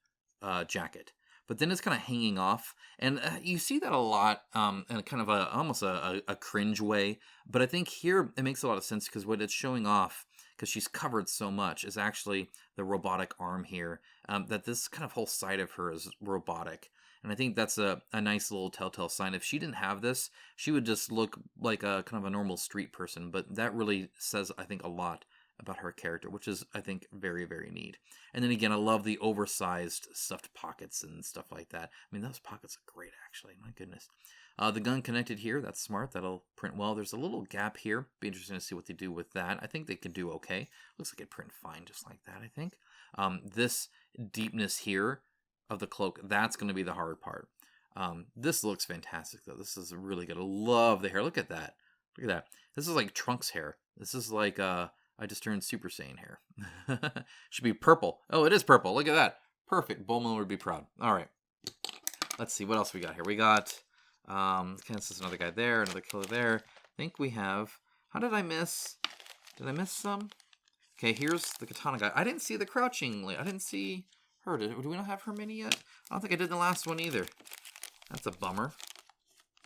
jacket. But then it's kind of hanging off, and you see that a lot in kind of almost a cringe way. But I think here it makes a lot of sense because what it's showing off, because she's covered so much, is actually the robotic arm here. That this kind of whole side of her is robotic. And I think that's a nice little telltale sign. If she didn't have this, she would just look like a kind of a normal street person. But that really says, I think, a lot about her character, which is, I think, very, very neat. And then again, I love the oversized stuffed pockets and stuff like that. I mean, those pockets look great, actually. My goodness. The gun connected here, that's smart. That'll print well. There's a little gap here. Be interesting to see what they do with that. I think they could do okay. Looks like it print fine just like that, I think. This deepness here of the cloak, that's going to be the hard part. This looks fantastic, though. This is really good. I love the hair. Look at that. Look at that. This is like Trunks' hair. This is like... I just turned Super Saiyan hair. Should be purple. Oh, it is purple. Look at that. Perfect. Bowman would be proud. All right. Let's see. What else we got here? We got... this is another guy there. Another killer there. I think we have... How did I miss... Did I miss some? Okay, here's the katana guy. I didn't see the crouching lady. I didn't see her. Do we not have her mini yet? I don't think I did in the last one either. That's a bummer.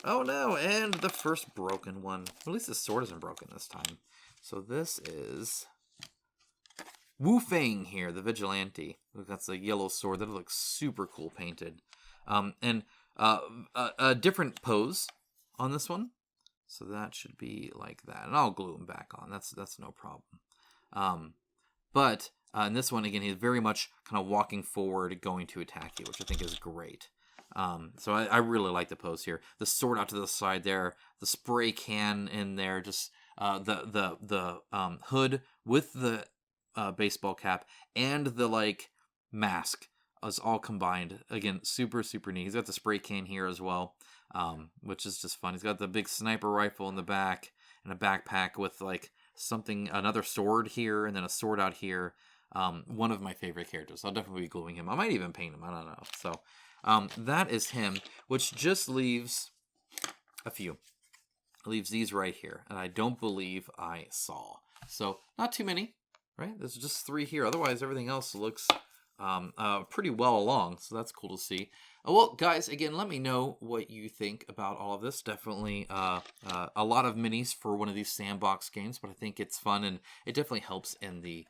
Oh, no. And the first broken one. At least the sword isn't broken this time. So this is Wu Feng here, the vigilante. Look, that's a yellow sword. That looks super cool painted. And a different pose on this one. So that should be like that. And I'll glue him back on. That's no problem. But in this one, again, he's very much kind of walking forward, going to attack you, which I think is great. So I really like the pose here. The sword out to the side there. The spray can in there. Just... the hood with the baseball cap and the like mask is all combined. Again, super, super neat. He's got the spray can here as well, which is just fun. He's got the big sniper rifle in the back and a backpack with like something, another sword here and then a sword out here. One of my favorite characters. I'll definitely be gluing him. I might even paint him. I don't know. So that is him, which just leaves a few. Leaves these right here, and I don't believe I saw. So not too many, right? There's just 3 here. Otherwise, everything else looks pretty well along, so that's cool to see. Well, guys, again, let me know what you think about all of this. Definitely a lot of minis for one of these sandbox games, but I think it's fun, and it definitely helps in the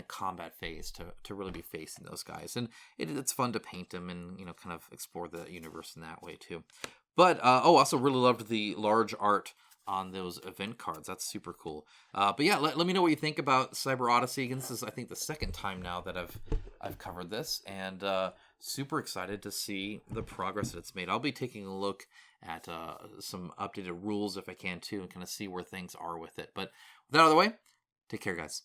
combat phase to really be facing those guys. And it's fun to paint them and, kind of explore the universe in that way, too. But, oh, also really loved the large art on those event cards. That's super cool. But yeah, let me know what you think about Cyber Odyssey. Again, this is, I think, the second time now that I've covered this, and super excited to see the progress that it's made. I'll be taking a look at some updated rules if I can too, and kind of see where things are with it. But with that out of the way, take care, guys.